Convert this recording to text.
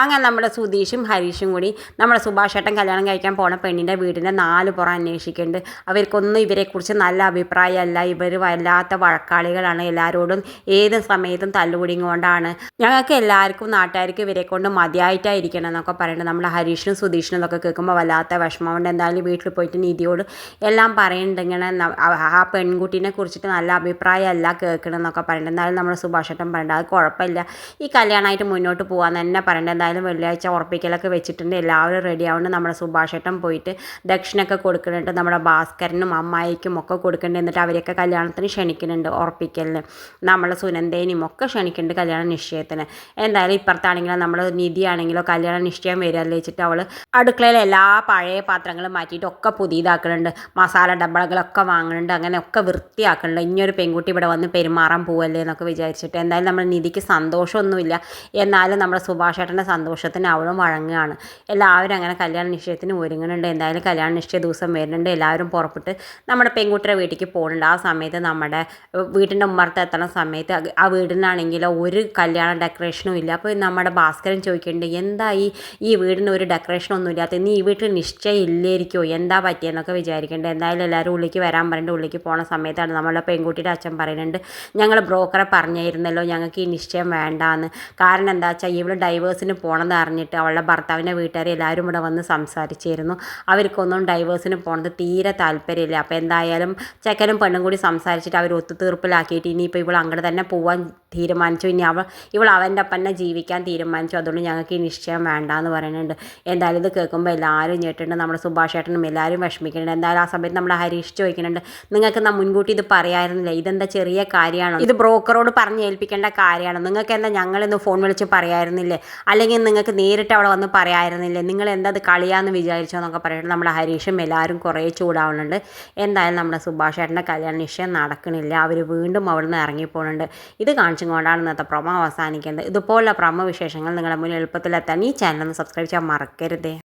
അങ്ങനെ നമ്മുടെ സുധീഷും ഹരീഷും കൂടി നമ്മുടെ സുഭാഷ് ഏട്ടൻ കല്യാണം കഴിക്കാൻ പോണ പെണ്ണിൻ്റെ വീടിൻ്റെ 4 പുറം അന്വേഷിക്കുന്നുണ്ട്. അവർക്കൊന്നും ഇവരെക്കുറിച്ച് നല്ല അഭിപ്രായമല്ല. ഇവർ വല്ലാത്ത വഴക്കാളികളാണ്. എല്ലാവരോടും ഏത് സമയത്തും തല്ലുപിടിങ്ങോണ്ടാണ്. ഞങ്ങൾക്ക് എല്ലാവർക്കും നാട്ടുകാർക്ക് ഇവരെ കൊണ്ട് മതിയായിട്ടായിരിക്കണം എന്നൊക്കെ പറയുന്നുണ്ട്. നമ്മുടെ ഹരീഷിനും സുധീഷിനും എന്നൊക്കെ കേൾക്കുമ്പോൾ വല്ലാത്ത വിഷമമുണ്ട്. എന്തായാലും വീട്ടിൽ പോയിട്ട് നിധിയോട് എല്ലാം പറയുന്നുണ്ട്. ഇങ്ങനെ ആ പെൺകുട്ടീനെ കുറിച്ചിട്ട് നല്ല അഭിപ്രായമല്ല കേൾക്കണം എന്നൊക്കെ പറയുന്നുണ്ട്. എന്തായാലും നമ്മുടെ സുഭാഷ് ഏട്ടൻ പറയുന്നുണ്ട് അത് കുഴപ്പമില്ല, ഈ കല്യാണമായിട്ട് മുന്നോട്ട് പോകാൻ തന്നെ പറയുന്നുണ്ട്. എന്തായാലും വെള്ളിയാഴ്ച ഉറപ്പിക്കലൊക്കെ വെച്ചിട്ടുണ്ട്. എല്ലാവരും റെഡി ആവുന്നുണ്ട്. നമ്മുടെ സുഭാഷേട്ടൻ പോയിട്ട് ദക്ഷിണൊക്കെ കൊടുക്കുന്നുണ്ട്. നമ്മുടെ ഭാസ്കരനും അമ്മായിക്കും ഒക്കെ കൊടുക്കുന്നുണ്ട്. എന്നിട്ട് അവരെയൊക്കെ കല്യാണത്തിന് ക്ഷണിക്കുന്നുണ്ട്. ഉറപ്പിക്കലിന് നമ്മളെ സുനന്ദേനെയും ഒക്കെ ക്ഷണിക്കുന്നുണ്ട് കല്യാണ നിശ്ചയത്തിന്. എന്തായാലും ഇപ്പുറത്താണെങ്കിലോ നമ്മൾ നിധിയാണെങ്കിലോ കല്യാണ നിശ്ചയം വരികയല്ലേ വെച്ചിട്ട് അവൾ അടുക്കളയിൽ എല്ലാ പഴയ പാത്രങ്ങളും മാറ്റിയിട്ട് ഒക്കെ പുതിയതാക്കുന്നുണ്ട്. മസാല ഡബ്ബകളൊക്കെ വാങ്ങുന്നുണ്ട്. അങ്ങനെ ഒക്കെ വൃത്തിയാക്കുന്നുണ്ട്. ഇനിയൊരു പെൺകുട്ടി ഇവിടെ വന്ന് പെരുമാറാൻ പോവല്ലേ എന്നൊക്കെ വിചാരിച്ചിട്ട്. എന്തായാലും നമ്മൾ നിധിക്ക് സന്തോഷമൊന്നുമില്ല. എന്നാലും നമ്മുടെ സുഭാഷേട്ടൻ്റെ സന്തോഷത്തിന് അവളും വഴങ്ങുകയാണ്. എല്ലാവരും അങ്ങനെ കല്യാണ നിശ്ചയത്തിന് ഒരുങ്ങുന്നുണ്ട്. എന്തായാലും കല്യാണ നിശ്ചയ ദിവസം വരുന്നുണ്ട്. എല്ലാവരും പുറപ്പെട്ട് നമ്മുടെ പെൺകുട്ടിയുടെ വീട്ടിലേക്ക് പോകുന്നുണ്ട്. ആ സമയത്ത് നമ്മുടെ വീട്ടിൻ്റെ ഉമ്മറത്ത് എത്തണ സമയത്ത് ആ വീടിനാണെങ്കിലോ ഒരു കല്യാണ ഡെക്കറേഷനും ഇല്ല. അപ്പോൾ നമ്മുടെ ഭാസ്കരൻ ചോദിക്കുന്നുണ്ട് എന്താ ഈ വീടിന് ഒരു ഡെക്കറേഷനൊന്നും ഇല്ലാത്ത, നീ ഈ വീട്ടിൽ നിശ്ചയം ഇല്ലായിരിക്കുമോ, എന്താ പറ്റിയെന്നൊക്കെ വിചാരിക്കേണ്ടത്. എന്തായാലും എല്ലാവരും ഉള്ളിലേക്ക് വരാൻ പറഞ്ഞിട്ട് ഉള്ളിലേക്ക് പോണ സമയത്താണ് നമ്മളുടെ പെൺകുട്ടിയുടെ അച്ഛൻ പറയുന്നുണ്ട് ഞങ്ങൾ ബ്രോക്കറെ പറഞ്ഞിരുന്നല്ലോ ഞങ്ങൾക്ക് ഈ നിശ്ചയം വേണ്ടാന്ന്. കാരണം എന്താ വെച്ചാൽ ഇവൾ ഡൈവേഴ്സിന് പോകണമെന്ന് അറിഞ്ഞിട്ട് അവളുടെ ഭർത്താവിൻ്റെ വീട്ടുകാർ എല്ലാവരും ഇവിടെ വന്ന് സംസാരിച്ചിരുന്നു. അവർക്കൊന്നും ഡൈവേഴ്സിന് പോകണത് തീരെ താല്പര്യമില്ല. അപ്പോൾ എന്തായാലും ചെക്കനും പെണ്ണും കൂടി സംസാരിച്ചിട്ട് അവർ ഒത്തുതീർപ്പിലാക്കിയിട്ട് ഇനിയിപ്പോൾ ഇവൾ അങ്ങോട്ട് തന്നെ പോകാൻ തീരുമാനിച്ചു. ഇനി ഇവൾ അവൻ്റെ ഒപ്പം തന്നെ ജീവിക്കാൻ തീരുമാനിച്ചു. അതുകൊണ്ട് ഞങ്ങൾക്ക് ഈ നിശ്ചയം വേണ്ടാന്ന് പറയുന്നുണ്ട്. എന്തായാലും ഇത് കേൾക്കുമ്പോൾ എല്ലാവരും ഞെട്ടുണ്ട്. നമ്മുടെ സുഭാഷ് ഏട്ടനും എല്ലാവരും വിഷമിക്കുന്നുണ്ട്. എന്തായാലും ആ സമയത്ത് നമ്മുടെ ഹരീഷ് ചോദിക്കുന്നുണ്ട് നിങ്ങൾക്ക് മുൻകൂട്ടി ഇത് പറയായിരുന്നില്ല, ഇതെന്താ ചെറിയ കാര്യമാണോ, ഇത് ബ്രോക്കറോട് പറഞ്ഞ് ഏൽപ്പിക്കേണ്ട കാര്യമാണ്, നിങ്ങൾക്ക് എന്താ ഞങ്ങളിന്ന് ഫോൺ വിളിച്ച് പറയായിരുന്നില്ലേ, അല്ലെങ്കിൽ നിങ്ങൾക്ക് നേരിട്ട് അവിടെ വന്ന് പറയായിരുന്നില്ലേ, നിങ്ങൾ എന്താ അത് കളിയാന്ന് വിചാരിച്ചോ എന്നൊക്കെ പറയുന്നത് നമ്മുടെ ഹരീഷും എല്ലാവരും കുറേ ചൂടാവുന്നുണ്ട്. എന്തായാലും നമ്മുടെ സുഭാഷ് ഏട്ടൻ്റെ കല്യാണ നിശ്ചയം നടക്കണില്ല. അവർ വീണ്ടും അവിടെ നിന്ന് ഇറങ്ങിപ്പോകുന്നുണ്ട്. ഇത് കാണിച്ചും കൊണ്ടാണ് ഇന്നത്തെ പ്രൊമോ അവസാനിക്കുന്നത്. ഇതുപോലുള്ള പ്രൊമോ വിശേഷങ്ങൾ നിങ്ങളുടെ മുന്നിൽ എളുപ്പത്തിലെത്താൻ ഈ ചാനൽ ഒന്ന് സബ്സ്ക്രൈബ് ചെയ്യാൻ മറക്കരുതേ.